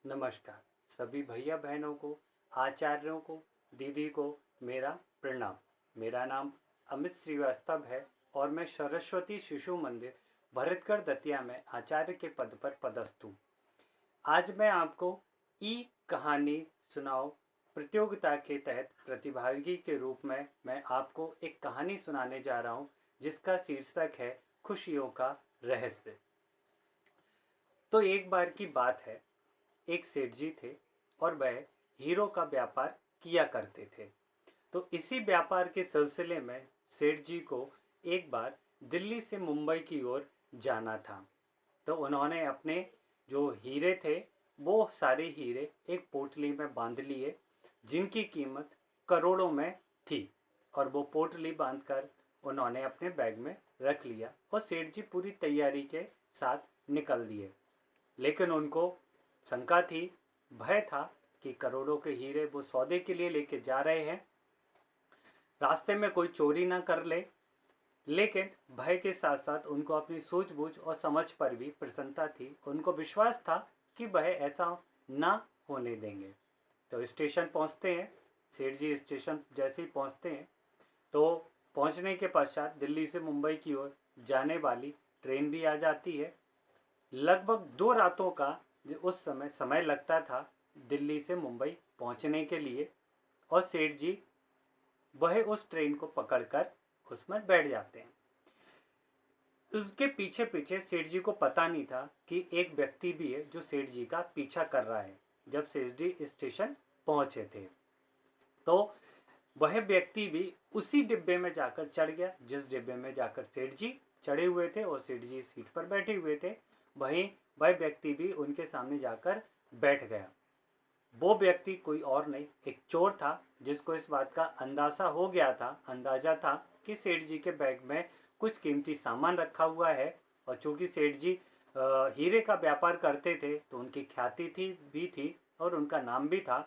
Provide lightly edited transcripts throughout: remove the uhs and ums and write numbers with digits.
नमस्कार। सभी भैया बहनों को, आचार्यों को, दीदी को मेरा प्रणाम। मेरा नाम अमित श्रीवास्तव है और मैं सरस्वती शिशु मंदिर भरतगढ़ दतिया में आचार्य के पद पर पदस्थ हूँ। आज मैं आपको ई कहानी सुनाओ प्रतियोगिता के तहत प्रतिभागी के रूप में मैं आपको एक कहानी सुनाने जा रहा हूँ, जिसका शीर्षक है खुशियों का रहस्य। तो एक बार की बात है, एक सेठ जी थे और वह हीरो का व्यापार किया करते थे। तो इसी व्यापार के सिलसिले में सेठ जी को एक बार दिल्ली से मुंबई की ओर जाना था। तो उन्होंने अपने जो हीरे थे वो सारे हीरे एक पोटली में बांध लिए, जिनकी कीमत करोड़ों में थी। और वो पोटली बांधकर उन्होंने अपने बैग में रख लिया और सेठ जी पूरी तैयारी के साथ निकल दिए। लेकिन उनको शंका थी, भय था कि करोड़ों के हीरे वो सौदे के लिए लेके जा रहे हैं, रास्ते में कोई चोरी ना कर ले। लेकिन भय के साथ साथ उनको अपनी सूझबूझ और समझ पर भी प्रसन्नता थी। उनको विश्वास था कि वह ऐसा ना होने देंगे। तो स्टेशन पहुंचते हैं। सेठ जी स्टेशन जैसे ही पहुंचते हैं तो पहुंचने के पश्चात दिल्ली से मुंबई की ओर जाने वाली ट्रेन भी आ जाती है। लगभग 2 रातों का उस समय लगता था दिल्ली से मुंबई पहुंचने के लिए। और सेठ जी वह उस ट्रेन को पकड़कर उसमें बैठ जाते हैं। उसके पीछे पीछे सेठ जी को पता नहीं था कि एक व्यक्ति भी है जो सेठ जी का पीछा कर रहा है। जब सेठ जी स्टेशन पहुंचे थे तो वह व्यक्ति भी उसी डिब्बे में जाकर चढ़ गया जिस डिब्बे में जाकर सेठ जी चढ़े हुए थे और सेठ जी सीट पर बैठे हुए थे। वहीं वह व्यक्ति भी उनके सामने जाकर बैठ गया। वो व्यक्ति कोई और नहीं, एक चोर था, जिसको इस बात का अंदाजा था कि सेठ जी के बैग में कुछ कीमती सामान रखा हुआ है। और चूंकि सेठ जी हीरे का व्यापार करते थे तो उनकी ख्याति थी और उनका नाम भी था।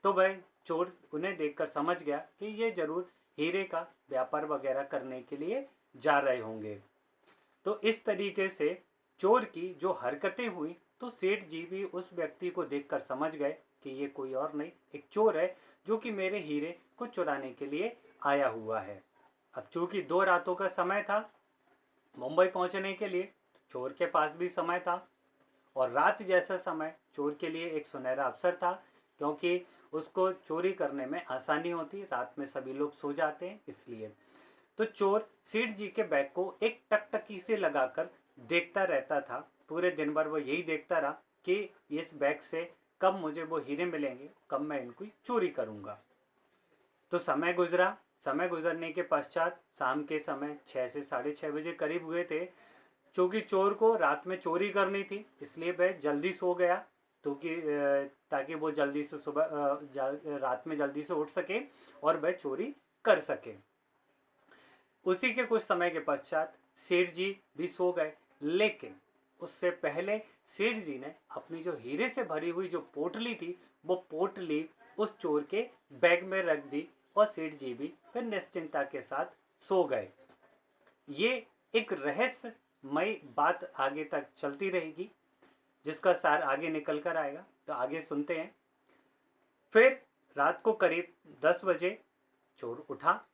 तो वह चोर उन्हें देखकर समझ गया कि ये जरूर हीरे का व्यापार वगैरह करने के लिए जा रहे होंगे। तो इस तरीके से चोर की जो हरकतें हुई तो सेठ जी भी उस व्यक्ति को देखकर समझ गए कि ये कोई और नहीं, एक चोर है जो कि मेरे हीरे को चुराने के लिए आया हुआ है। अब चूंकि 2 रातों का समय था मुंबई पहुंचने के लिए, चोर के पास भी समय था। और रात जैसा समय चोर के लिए एक सुनहरा अवसर था, क्योंकि उसको चोरी करने में आसानी होती, रात में सभी लोग सो जाते हैं इसलिए। तो चोर सेठ जी के बैग को एक टकटकी से लगाकर देखता रहता था। पूरे दिन भर वो यही देखता रहा कि इस बैग से कब मुझे वो हीरे मिलेंगे, कब मैं इनको चोरी करूंगा। तो समय गुजरने के पश्चात शाम के समय 6 से 6:30 बजे करीब हुए थे। चूंकि चोर को रात में चोरी करनी थी इसलिए वह जल्दी सो गया, ताकि वो जल्दी से रात में जल्दी से उठ सके और वह चोरी कर सके। उसी के कुछ समय के पश्चात सेठ जी भी सो गए। लेकिन उससे पहले सेठ जी ने अपनी जो हीरे से भरी हुई जो पोटली थी वो पोटली उस चोर के बैग में रख दी और सेठ जी भी फिर निश्चिंता के साथ सो गए। ये एक रहस्यमय बात आगे तक चलती रहेगी, जिसका सार आगे निकल कर आएगा। तो आगे सुनते हैं। फिर रात को करीब 10 बजे चोर उठा।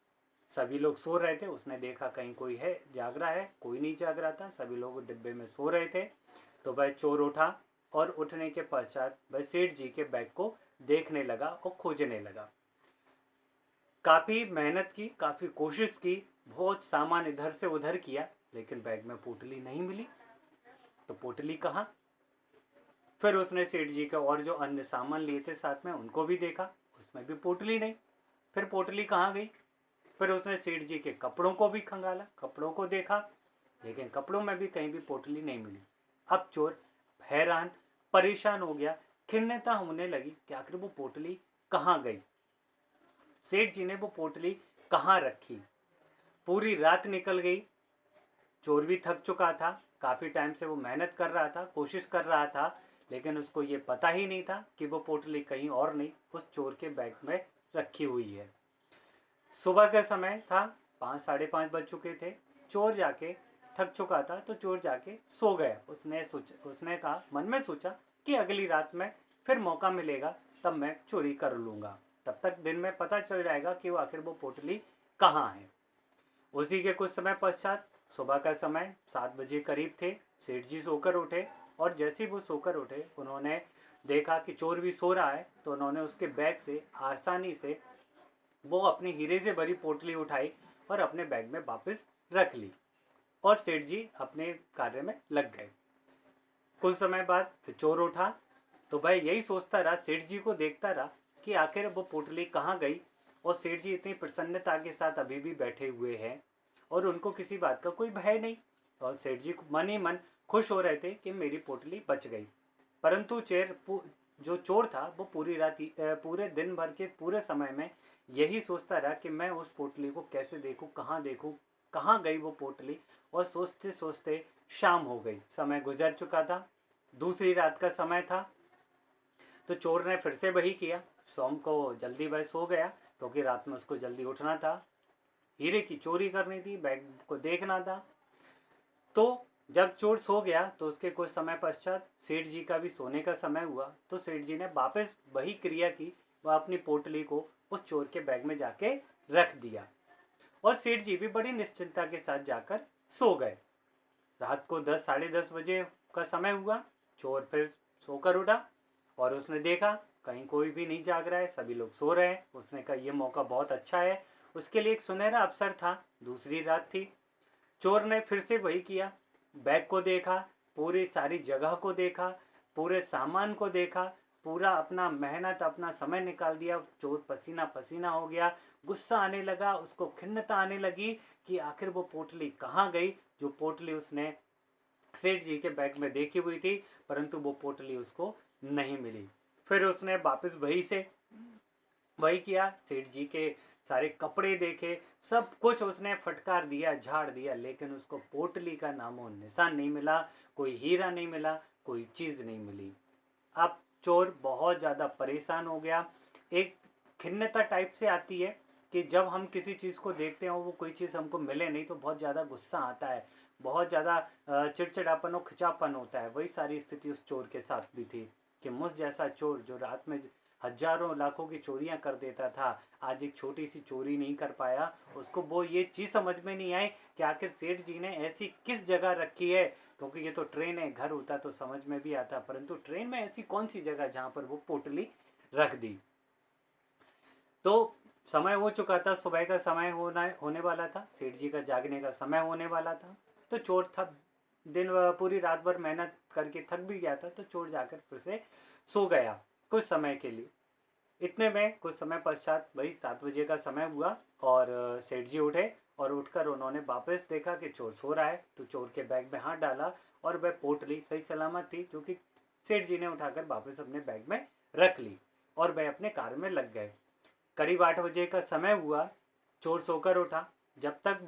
सभी लोग सो रहे थे। उसने देखा कहीं कोई है, जाग रहा है, कोई नहीं जाग रहा था, सभी लोग डिब्बे में सो रहे थे। तो वह चोर उठा और उठने के पश्चात वह सेठ जी के बैग को देखने लगा और खोजने लगा। काफी मेहनत की, काफी कोशिश की, बहुत सामान इधर से उधर किया, लेकिन बैग में पोटली नहीं मिली। तो पोटली कहाँ? फिर उसने सेठ जी का और जो अन्य सामान लिए थे साथ में उनको भी देखा, उसमें भी पोटली नहीं। फिर पोटली कहाँ गई? फिर उसने सेठ जी के कपड़ों को भी खंगाला, कपड़ों को देखा, लेकिन कपड़ों में भी कहीं भी पोटली नहीं मिली। अब चोर हैरान परेशान हो गया, खिन्नता होने लगी कि आखिर वो पोटली कहाँ गई, सेठ जी ने वो पोटली कहाँ रखी। पूरी रात निकल गई। चोर भी थक चुका था, काफी टाइम से वो मेहनत कर रहा था, कोशिश कर रहा था, लेकिन उसको ये पता ही नहीं था कि वो पोटली कहीं और नहीं उस चोर के बैग में रखी हुई है। सुबह का समय था, 5 साढ़े 5 बज चुके थे। चोर जाके थक चुका था तो चोर जाके सो गया। उसने कहा, मन में सोचा कि अगली रात में फिर मौका मिलेगा तब मैं चोरी कर लूँगा। तब तक दिन में पता चल जाएगा कि वो आखिर वो पोटली कहाँ है। उसी के कुछ समय पश्चात सुबह का समय 7 बजे करीब थे। सेठ जी सोकर उठे और जैसे ही वो सोकर उठे उन्होंने देखा कि चोर भी सो रहा है, तो उन्होंने उसके बैग से आसानी से वो अपनी हीरे से भरी पोटली उठाई और अपने बैग में वापस रख ली और सेठ जी अपने कार्य में लग गए। कुछ समय बाद फिर चोर उठा तो भाई यही सोचता रहा, सेठ जी को देखता रहा कि आखिर वो पोटली कहाँ गई। और सेठ जी इतनी प्रसन्नता के साथ अभी भी बैठे हुए हैं और उनको किसी बात का कोई भय नहीं। और सेठ जी मन ही मन खुश हो रहे थे कि मेरी पोटली बच गई। परंतु जो चोर था वो पूरी रात पूरे दिन भर के पूरे समय में यही सोचता रहा कि मैं उस पोटली को कैसे देखूं, कहाँ गई वो पोटली। और सोचते सोचते शाम हो गई, समय गुजर चुका था, दूसरी रात का समय था। तो चोर ने फिर से वही किया। सोम को जल्दी वह सो गया क्योंकि रात में उसको जल्दी उठना था, हीरे की चोरी करनी थी, बैग को देखना था। तो जब चोर सो गया तो उसके कुछ समय पश्चात सेठ जी का भी सोने का समय हुआ। तो सेठ जी ने वापस वही क्रिया की, वह अपनी पोटली को उस चोर के बैग में जाके रख दिया और सेठ जी भी बड़ी निश्चिंता के साथ जाकर सो गए। रात को 10 साढ़े 10 बजे का समय हुआ। चोर फिर सोकर उठा और उसने देखा कहीं कोई भी नहीं जाग रहा है, सभी लोग सो रहे हैं। उसने कहा यह मौका बहुत अच्छा है, उसके लिए एक सुनहरा अवसर था। दूसरी रात थी। चोर ने फिर से वही किया, बैग को देखा, पूरी सारी जगह को देखा, पूरे सामान को देखा, पूरा अपना मेहनत अपना समय निकाल दिया। चोर पसीना पसीना हो गया, गुस्सा आने लगा, उसको खिन्नता आने लगी कि आखिर वो पोटली कहाँ गई, जो पोटली उसने सेठ जी के बैग में देखी हुई थी, परंतु वो पोटली उसको नहीं मिली। फिर उसने वापस वही किया, सेठ जी के सारे कपड़े देखे, सब कुछ उसने फटकार दिया, झाड़ दिया, लेकिन उसको पोटली का नामो निशान नहीं मिला, कोई हीरा नहीं मिला, कोई चीज नहीं मिली। अब चोर बहुत ज्यादा परेशान हो गया। एक खिन्नता टाइप से आती है कि जब हम किसी चीज को देखते हो, वो कोई चीज हमको मिले नहीं तो बहुत ज्यादा गुस्सा आता है, बहुत ज्यादा चिड़चिड़ापन और खिंचापन होता है। वही सारी स्थिति उस चोर के साथ भी थी कि मुझ जैसा चोर जो रात में हजारों लाखों की चोरियां कर देता था, आज एक छोटी सी चोरी नहीं कर पाया। उसको वो ये चीज समझ में नहीं आई कि आखिर सेठ जी ने ऐसी किस जगह रखी है, क्योंकि ये तो ट्रेन है, घर होता तो समझ में भी आता, परंतु ट्रेन में ऐसी कौन सी जगह जहां पर वो पोटली रख दी। तो समय हो चुका था, सुबह का समय होने वाला था, सेठ जी का जागने का समय होने वाला था। तो चोर पूरी रात भर मेहनत करके थक भी गया था, तो चोर जाकर फिर से सो गया कुछ समय के लिए। इतने में कुछ समय पश्चात वही 7 बजे का समय हुआ और सेठ जी उठे और उठकर उन्होंने वापस देखा कि चोर सो रहा है। तो चोर के बैग में हाथ डाला और वह पोटली सही सलामत थी, जो कि सेठ जी ने उठाकर वापस अपने बैग में रख ली और वह अपने कार्य में लग गए। करीब 8 बजे का समय हुआ। चोर सोकर उठा, जब तक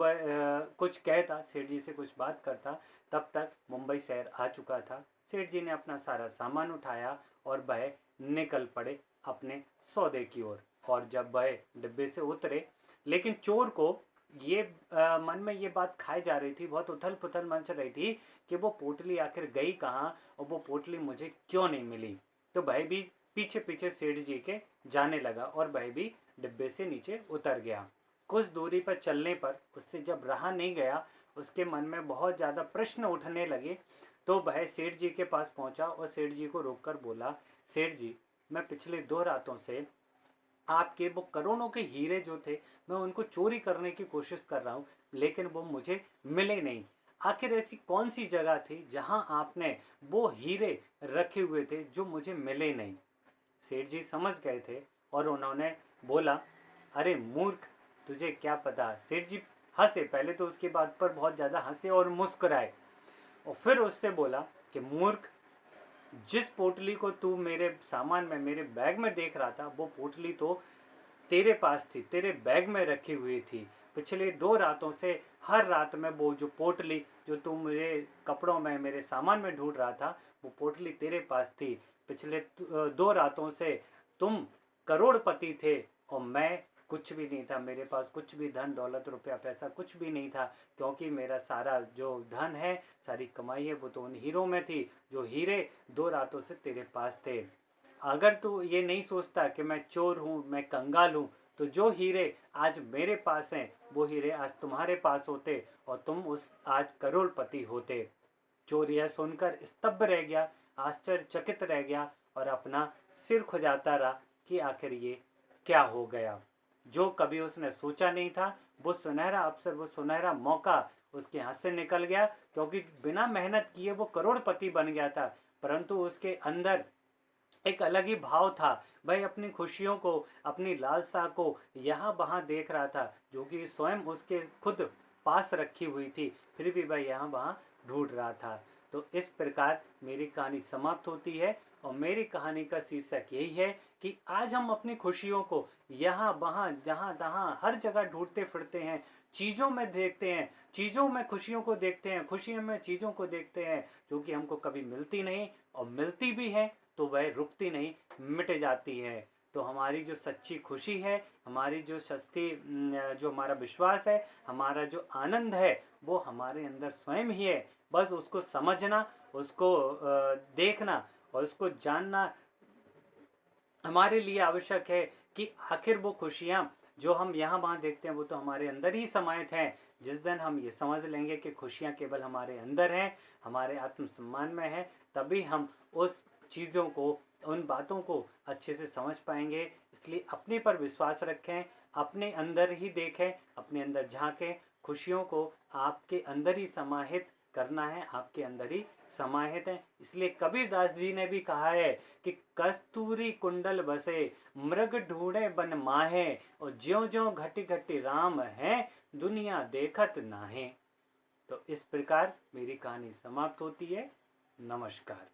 कुछ कहता, सेठ जी से कुछ बात करता, तब तक मुंबई शहर आ चुका था। सेठ जी ने अपना सारा सामान उठाया और वह निकल पड़े अपने सौदे की ओर। और जब वह डिब्बे से उतरे, लेकिन चोर को ये मन में ये बात खाई जा रही थी, बहुत उथल पुथल मच रही थी कि वो पोटली आखिर गई कहाँ और वो पोटली मुझे क्यों नहीं मिली। तो वह भी पीछे पीछे सेठ जी के जाने लगा और वह भी डिब्बे से नीचे उतर गया। कुछ दूरी पर चलने पर उससे जब रहा नहीं गया, उसके मन में बहुत ज़्यादा प्रश्न उठने लगे। तो वह सेठ जी के पास पहुंचा और सेठ जी को रोककर बोला, सेठ जी, मैं पिछले 2 रातों से आपके वो करोड़ों के हीरे जो थे, मैं उनको चोरी करने की कोशिश कर रहा हूँ, लेकिन वो मुझे मिले नहीं। आखिर ऐसी कौन सी जगह थी जहाँ आपने वो हीरे रखे हुए थे जो मुझे मिले नहीं। सेठ जी समझ गए थे और उन्होंने बोला, अरे मूर्ख, तुझे क्या पता। सेठ जी हंसे, पहले तो उसकी बात पर बहुत ज़्यादा हंसे और मुस्कुराए और फिर उससे बोला कि मूर्ख, जिस पोटली को तू मेरे सामान में मेरे बैग में देख रहा था, वो पोटली तो तेरे पास थी, तेरे बैग में रखी हुई थी। पिछले 2 रातों से हर रात में वो जो पोटली जो तू मेरे कपड़ों में मेरे सामान में ढूंढ रहा था, वो पोटली तेरे पास थी। पिछले 2 रातों से तुम करोड़पति थे और मैं कुछ भी नहीं था, मेरे पास कुछ भी धन दौलत रुपया पैसा कुछ भी नहीं था, क्योंकि मेरा सारा जो धन है, सारी कमाई है, वो तो उन हीरों में थी, जो हीरे 2 रातों से तेरे पास थे। अगर तू ये नहीं सोचता कि मैं चोर हूँ, मैं कंगाल हूँ, तो जो हीरे आज मेरे पास हैं वो हीरे आज तुम्हारे पास होते और तुम उस आज करोड़पति होते। चोर यह सुनकर स्तब्ध रह गया, आश्चर्यचकित रह गया और अपना सिर खुजाता रहा कि आखिर ये क्या हो गया। जो कभी उसने सोचा नहीं था, वो सुनहरा अवसर, वो सुनहरा मौका उसके हाथ से निकल गया, क्योंकि बिना मेहनत किए वो करोड़पति बन गया था। परंतु उसके अंदर एक अलग ही भाव था। भाई अपनी खुशियों को, अपनी लालसा को यहाँ वहाँ देख रहा था, जो कि स्वयं उसके खुद पास रखी हुई थी, फिर भी भाई यहाँ वहाँ ढूंढ रहा था। तो इस प्रकार मेरी कहानी समाप्त होती है और मेरी कहानी का शीर्षक यही है कि आज हम अपनी खुशियों को यहाँ वहाँ जहाँ तहाँ हर जगह ढूंढते फिरते हैं, चीज़ों में देखते हैं, चीज़ों में खुशियों को देखते हैं, खुशियों में चीज़ों को देखते हैं जो कि हमको कभी मिलती नहीं, और मिलती भी है तो वह रुकती नहीं, मिट जाती है। तो हमारी जो सच्ची खुशी है, हमारी जो सच्ची जो हमारा विश्वास है, हमारा जो आनंद है, वो हमारे अंदर स्वयं ही है। बस उसको समझना, उसको देखना और उसको जानना हमारे लिए आवश्यक है कि आखिर वो खुशियाँ जो हम यहाँ वहाँ देखते हैं वो तो हमारे अंदर ही समाहित हैं। जिस दिन हम ये समझ लेंगे कि खुशियाँ केवल हमारे अंदर हैं, हमारे आत्मसम्मान में हैं, तभी हम उस चीज़ों को, उन बातों को अच्छे से समझ पाएंगे। इसलिए अपने पर विश्वास रखें, अपने अंदर ही देखें, अपने अंदर झांकें। खुशियों को आपके अंदर ही समाहित करना है, आपके अंदर ही समाहित है। इसलिए कबीरदास जी ने भी कहा है कि कस्तूरी कुंडल बसे, मृग ढूंढे बन माहे, और ज्यों ज्यों घटी घटी राम है, दुनिया देखत नाहे। तो इस प्रकार मेरी कहानी समाप्त होती है। नमस्कार।